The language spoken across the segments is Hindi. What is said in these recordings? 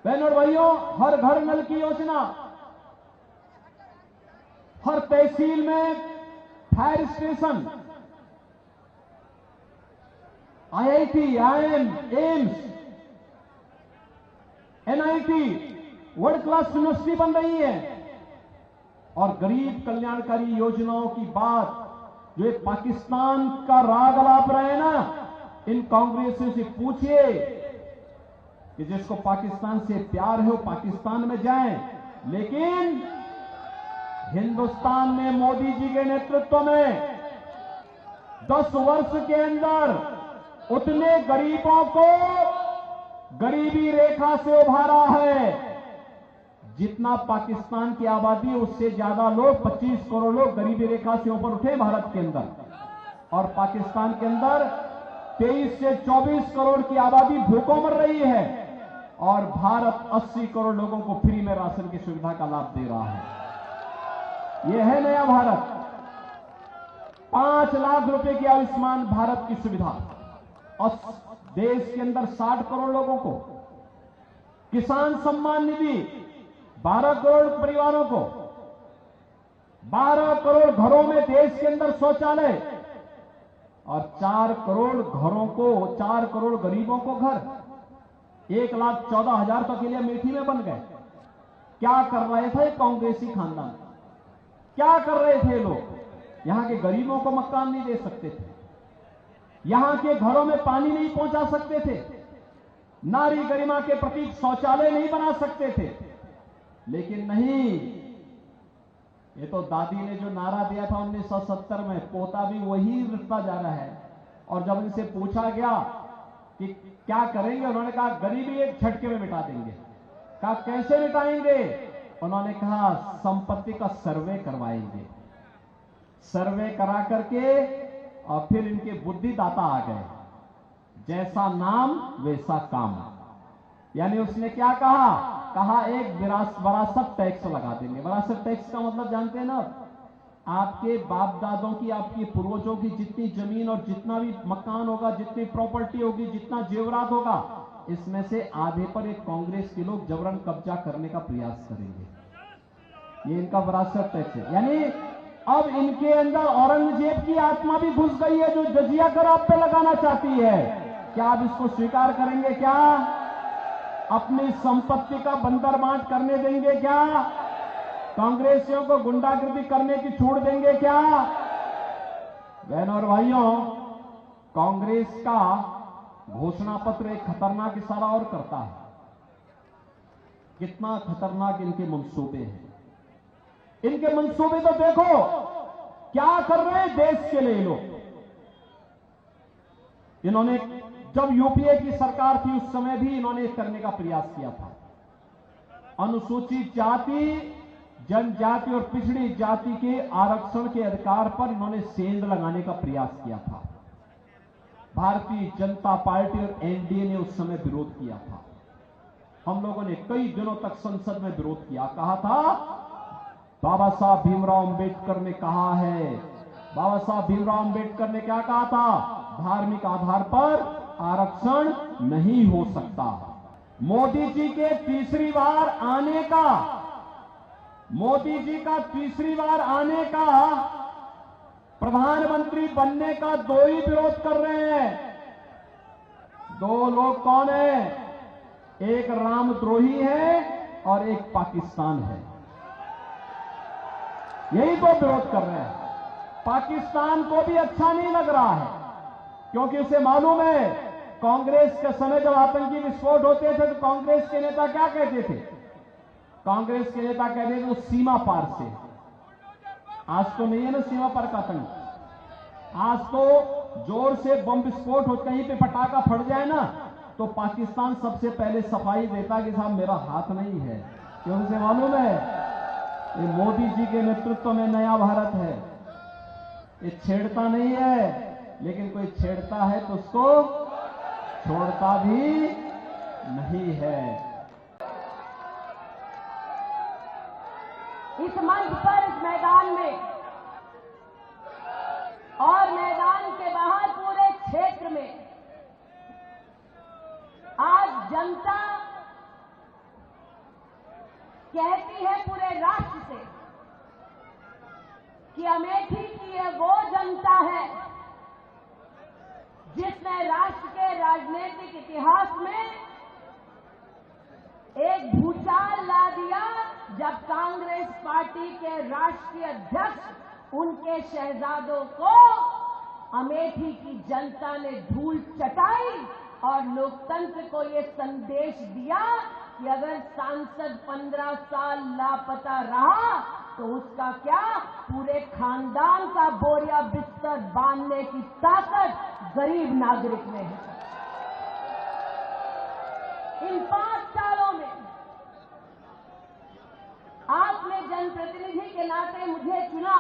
बहनों और भाइयों, हर घर नल की योजना, हर तहसील में fire station, IIT, IIM, AIIMS, NIT, world class university बन रही है। और गरीब कल्याणकारी योजनाओं की बात जो एक पाकिस्तान का राग अलाप रहे हैं ना, इन कांग्रेसियों से पूछिए कि जिसको पाकिस्तान से प्यार है वो पाकिस्तान में जाए, लेकिन हिंदुस्तान में मोदी जी के नेतृत्व में 10 वर्ष के अंदर उतने गरीबों को गरीबी रेखा से उभारा है जितना पाकिस्तान की आबादी, उससे ज्यादा लोग, 25 करोड़ लोग गरीबी रेखा से ऊपर उठे भारत के अंदर। और पाकिस्तान के अंदर 23 से 24 करोड़ की आबादी भूखों मर रही है और भारत 80 करोड़ लोगों को फ्री में राशन की सुविधा का लाभ दे रहा है। यह है नया भारत। 5 लाख रुपए की आयुष्मान भारत की सुविधा और देश के अंदर 60 करोड़ लोगों को, किसान सम्मान निधि 12 करोड़ परिवारों को, 12 करोड़ घरों में देश के अंदर शौचालय और 4 करोड़ घरों को, 4 करोड़ गरीबों को घर, 1,14,000 तो अकेले अमेठी में बन गए। क्या कर रहे थे कांग्रेसी खानदान? क्या कर रहे थे लोग? यहां के गरीबों को मकान नहीं दे सकते थे, यहां के घरों में पानी नहीं पहुंचा सकते थे, नारी गरिमा के प्रतीक शौचालय नहीं बना सकते थे। लेकिन नहीं, ये तो दादी ने जो नारा दिया था 1970 में, पोता भी वही रखता जा रहा है। और जब इनसे पूछा गया कि क्या करेंगे, उन्होंने कहा गरीबी एक झटके में मिटा देंगे। कहा कैसे मिटाएंगे? उन्होंने कहा संपत्ति का सर्वे करवाएंगे। सर्वे करा करके और फिर इनके बुद्धिदाता आ गए, जैसा नाम वैसा काम। यानी उसने क्या कहा? कहा एक विरासत टैक्स लगा देंगे। विरासत टैक्स का मतलब जानते हैं ना? आपके बाप दादों की, आपके पूर्वजों की जितनी जमीन और जितना भी मकान होगा, जितनी प्रॉपर्टी होगी, जितना जेवरात होगा, इसमें से आधे पर एक कांग्रेस के लोग जबरन कब्जा करने का प्रयास करेंगे। ये इनका विरासत टैक्स है। यानी अब इनके अंदर औरंगजेब की आत्मा भी घुस गई है, जो जजिया कर आप पे लगाना चाहती है। क्या आप इसको स्वीकार करेंगे? क्या अपनी संपत्ति का बंदर बांट करने देंगे? क्या कांग्रेसियों को गुंडागर्दी करने की छूट देंगे? क्या? बहनों और भाइयों, कांग्रेस का घोषणा पत्र एक खतरनाक इशारा और करता है। कितना खतरनाक इनके मंसूबे हैं। इनके मंसूबे तो देखो क्या कर रहे हैं देश के लिए लोग। इन्होंने जब यूपीए की सरकार थी उस समय भी इन्होंने करने का प्रयास किया था। अनुसूचित जाति, जनजाति और पिछड़ी जाति के आरक्षण के अधिकार पर इन्होंने सेंध लगाने का प्रयास किया था। भारतीय जनता पार्टी और एनडीए ने उस समय विरोध किया था। हम लोगों ने कई दिनों तक संसद में विरोध किया। कहा था बाबा साहब भीमराव अंबेडकर ने कहा है, बाबा साहब भीमराव अंबेडकर ने क्या कहा था? धार्मिक आधार पर आरक्षण नहीं हो सकता। मोदी जी के तीसरी बार आने का, मोदी जी का तीसरी बार आने का, प्रधानमंत्री बनने का दो ही विरोध कर रहे हैं। दो लोग कौन है? एक रामद्रोही है और एक पाकिस्तान है। यही तो विरोध कर रहे हैं। पाकिस्तान को भी अच्छा नहीं लग रहा है, क्योंकि उसे मालूम है कांग्रेस के समय जब आतंकी विस्फोट होते थे तो कांग्रेस के नेता क्या कहते थे? कांग्रेस के नेता कहते थे वो सीमा पार से। आज तो नहीं है ना सीमा पार का आतंक। आज तो जोर से बम विस्फोट हो, कहीं पे पटाखा फट जाए ना तो पाकिस्तान सबसे पहले सफाई देता कि साहब मेरा हाथ नहीं है, क्योंकि उसे मालूम है ये मोदी जी के नेतृत्व में नया भारत है। ये छेड़ता नहीं है, लेकिन कोई छेड़ता है तो उसको छोड़ता भी नहीं है। इस मंच पर, इस मैदान में और मैदान के बाहर पूरे क्षेत्र में आज जनता कहती है पूरे राष्ट्र से कि अमेठी की ये वो जनता है जिसने राष्ट्र के राजनीतिक इतिहास में एक भूचाल ला दिया जब कांग्रेस पार्टी के राष्ट्रीय अध्यक्ष उनके शहजादों को अमेठी की जनता ने धूल चटाई और लोकतंत्र को ये संदेश दिया कि अगर सांसद 15 साल लापता रहा तो उसका क्या, पूरे खानदान का बोरिया बिस्तर बांधने की ताकत गरीब नागरिक में है। इन 5 सालों में आपने जनप्रतिनिधि के नाते मुझे चुना,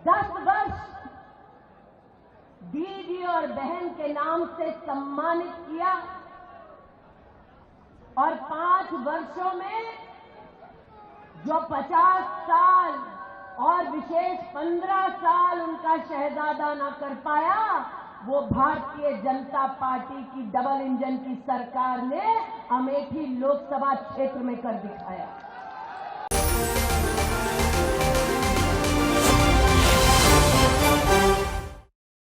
10 वर्ष दीदी और बहन के नाम से सम्मानित किया और 5 वर्षों में जो 50 साल और विशेष 15 साल उनका शहजादा ना कर पाया, वो भारतीय जनता पार्टी की डबल इंजन की सरकार ने अमेठी लोकसभा क्षेत्र में कर दिखाया।